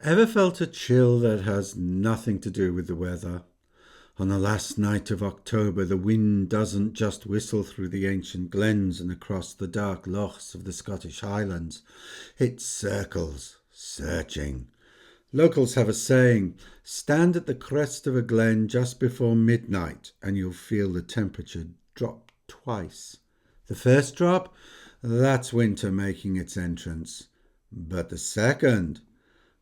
Ever felt a chill that has nothing to do with the weather? On the last night of October, the wind doesn't just whistle through the ancient glens and across the dark lochs of the Scottish Highlands. It circles, searching. Locals have a saying: stand at the crest of a glen just before midnight and you'll feel the temperature drop twice. The first drop? That's winter making its entrance. But the second?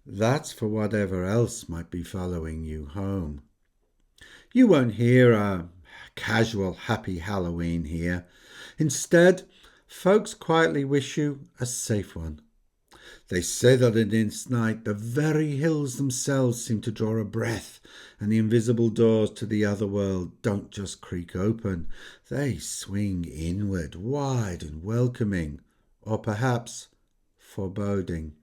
That's for whatever else might be following you home. You won't hear a casual happy Halloween here. Instead, folks quietly wish you a safe one. They say that in this night the very hills themselves seem to draw a breath, and the invisible doors to the other world don't just creak open, they swing inward, wide and welcoming, or perhaps foreboding.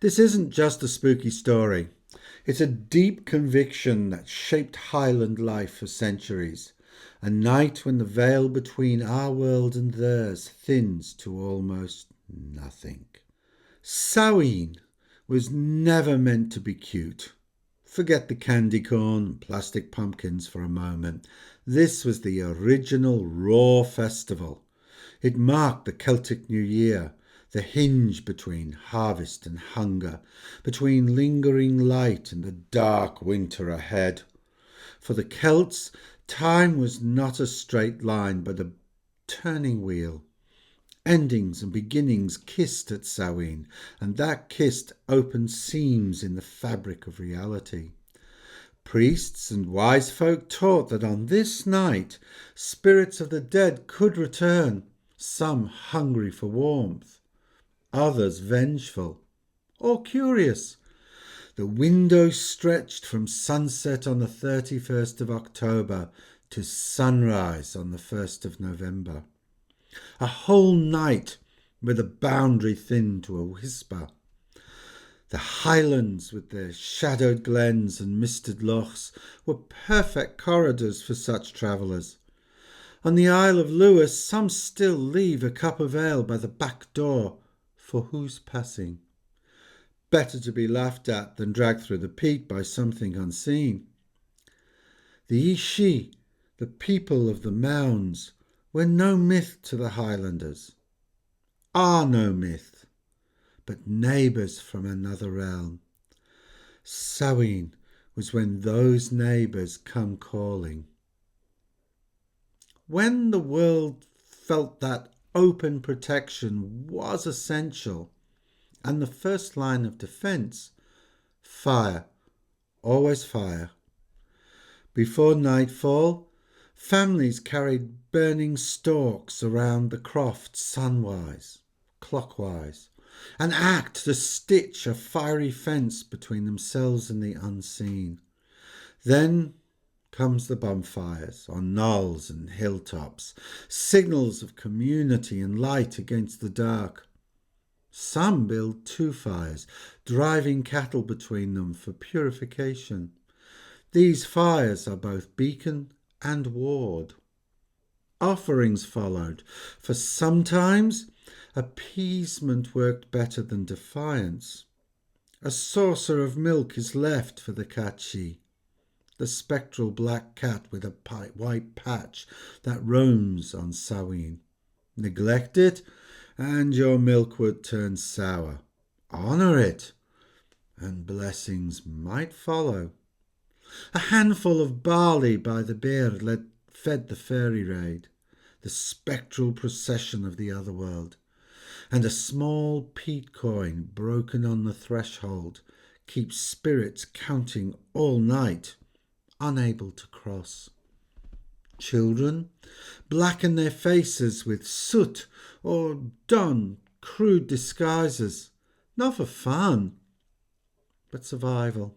This isn't just a spooky story. It's a deep conviction that shaped Highland life for centuries. A night when the veil between our world and theirs thins to almost nothing. Samhain was never meant to be cute. Forget the candy corn and plastic pumpkins for a moment. This was the original raw festival. It marked the Celtic New Year, the hinge between harvest and hunger, between lingering light and the dark winter ahead. For the Celts, time was not a straight line, but a turning wheel. Endings and beginnings kissed at Samhain, and that kiss opened seams in the fabric of reality. Priests and wise folk taught that on this night spirits of the dead could return, some hungry for warmth, others vengeful or curious. The window stretched from sunset on the 31st of October to sunrise on the 1st of November. A whole night with a boundary thinned to a whisper. The Highlands, with their shadowed glens and misted lochs, were perfect corridors for such travellers. On the Isle of Lewis, some still leave a cup of ale by the back door for whose passing. Better to be laughed at than dragged through the peat by something unseen. The Ishi, the people of the mounds, were no myth to the Highlanders, are no myth, but neighbours from another realm. Samhain was when those neighbours come calling. When the world felt that open protection was essential, and the first line of defence, fire, always fire. Before nightfall, families carried burning stalks around the croft sunwise, clockwise, and act to stitch a fiery fence between themselves and the unseen. Then comes the bonfires on knolls and hilltops, signals of community and light against the dark. Some build two fires, driving cattle between them for purification. These fires are both beacon and ward. Offerings followed, for sometimes appeasement worked better than defiance. A saucer of milk is left for the catchee, the spectral black cat with a white patch that roams on Samhain. Neglect it, and your milk would turn sour. Honour it, and blessings might follow. A handful of barley by the bear fed the fairy raid, the spectral procession of the otherworld, and a small peat coin broken on the threshold keeps spirits counting all night, unable to cross. Children blacken their faces with soot or don crude disguises, not for fun, but survival.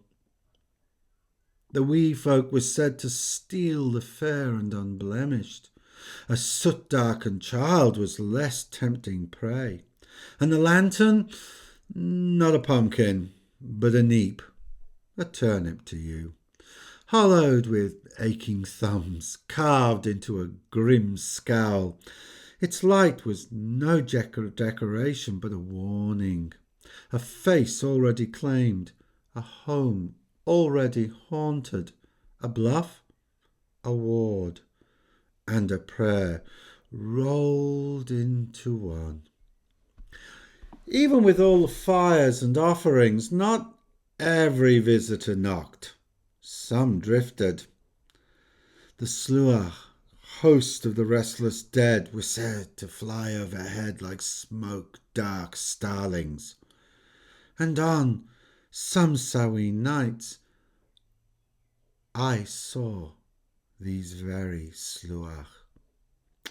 The wee folk were said to steal the fair and unblemished. A soot-darkened child was less tempting prey. And the lantern, not a pumpkin, but a neep, a turnip to you, hollowed with aching thumbs, carved into a grim scowl. Its light was no decoration, but a warning, a face already claimed, a home already haunted, a bluff, a ward, and a prayer rolled into one. Even with all the fires and offerings, not every visitor knocked. Some drifted. The sluagh, host of the restless dead, were said to fly overhead like smoke-dark starlings. And on some Samhain nights I saw these very sluagh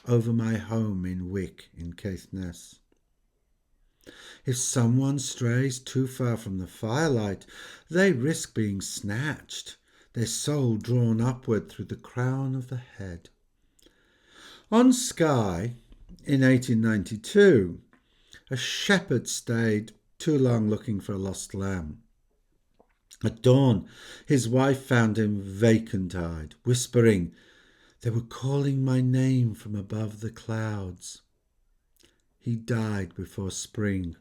over my home in Wick in Caithness. If someone strays too far from the firelight, they risk being snatched, their soul drawn upward through the crown of the head. On Skye, in 1892, a shepherd stayed too long looking for a lost lamb. At dawn, his wife found him vacant-eyed, whispering, "They were calling my name from above the clouds." He died before spring,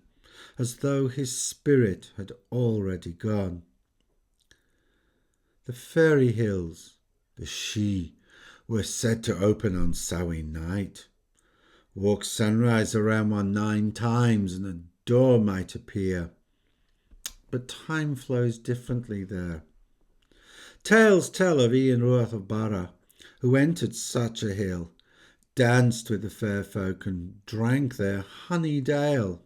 as though his spirit had already gone. The fairy hills, the She, were said to open on Samhain night. Walk sunrise around one 9 times and a door might appear. But time flows differently there. Tales tell of Ian Ruath of Barra, who entered such a hill, danced with the fair folk and drank their honeyed ale.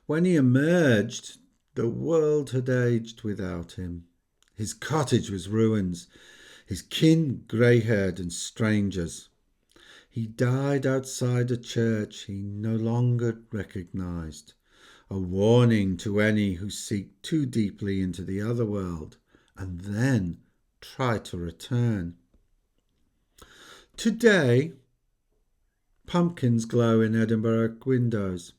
When he emerged, the world had aged without him. His cottage was ruins, his kin grey-haired and strangers. He died outside a church he no longer recognised, a warning to any who seek too deeply into the other world and then try to return. Today, pumpkins glow in Edinburgh windows.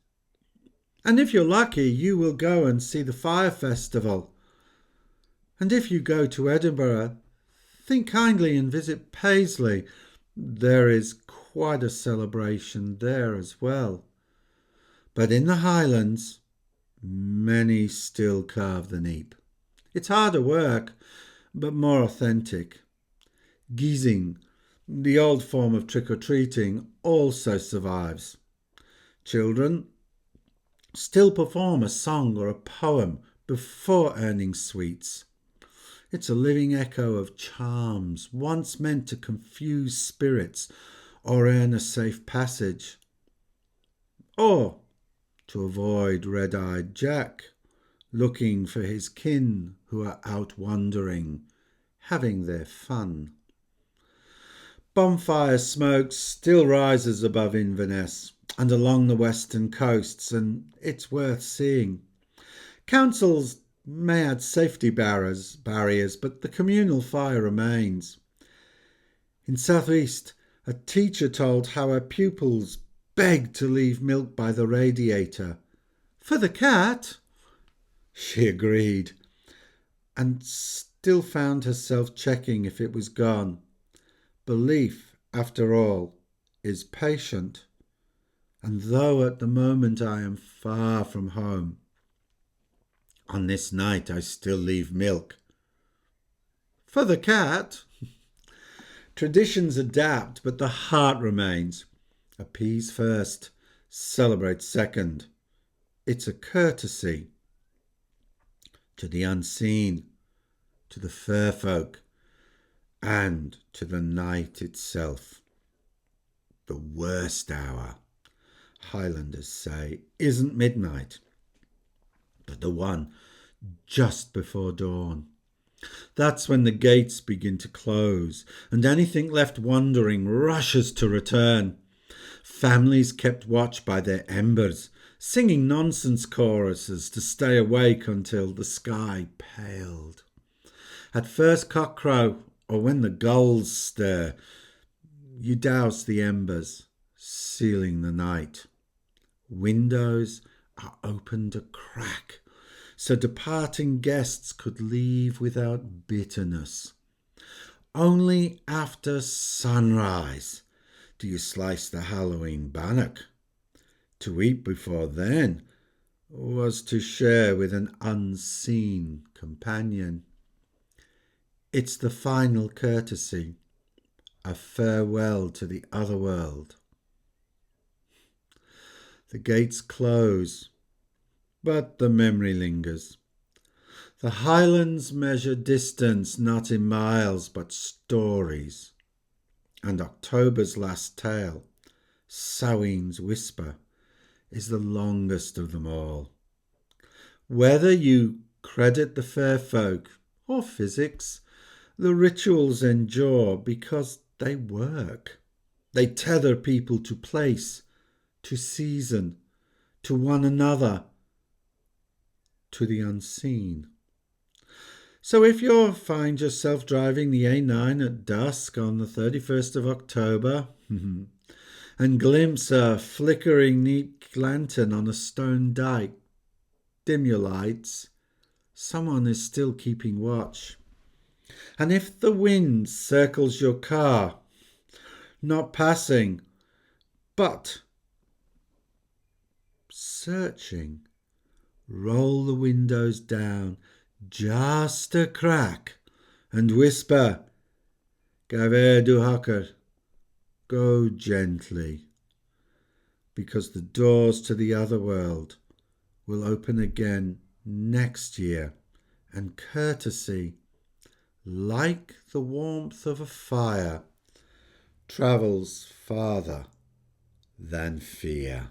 And if you're lucky, you will go and see the fire festival. And if you go to Edinburgh, think kindly and visit Paisley. There is quite a celebration there as well. But in the Highlands, many still carve the neep. It's harder work, but more authentic. Geezing, the old form of trick-or-treating, also survives. Children still perform a song or a poem before earning sweets. It's a living echo of charms once meant to confuse spirits or earn a safe passage, or to avoid red-eyed Jack looking for his kin who are out wandering, having their fun. Bonfire smoke still rises above Inverness and along the western coasts, and it's worth seeing. Councils may add safety barriers, but the communal fire remains. In Southeast, a teacher told how her pupils begged to leave milk by the radiator. "For the cat," she agreed, and still found herself checking if it was gone. Belief, after all, is patient. And though at the moment I am far from home, on this night I still leave milk. For the cat. Traditions adapt, but the heart remains. Appease first, celebrate second. It's a courtesy to the unseen, to the fair folk, and to the night itself. The worst hour, Highlanders say, isn't midnight, but the one just before dawn. That's when the gates begin to close, and anything left wandering rushes to return. Families kept watch by their embers, singing nonsense choruses to stay awake until the sky paled. At first cockcrow, or when the gulls stir, you douse the embers, sealing the night. Windows are opened a crack, so departing guests could leave without bitterness. Only after sunrise do you slice the Halloween bannock. To eat before then was to share with an unseen companion. It's the final courtesy, a farewell to the other world. The gates close, but the memory lingers. The highlands measure distance not in miles but stories. And October's last tale, Samhain's whisper, is the longest of them all. Whether you credit the fair folk or physics, the rituals endure because they work. They tether people to place, to season, to one another, to the unseen. So if you find yourself driving the A9 at dusk on the 31st of October and glimpse a flickering neat lantern on a stone dike, dim your lights. Someone is still keeping watch. And if the wind circles your car, not passing, but searching, roll the windows down just a crack and whisper, Gaver du Hacker, go gently, because the doors to the other world will open again next year, and courtesy, like the warmth of a fire, travels farther than fear.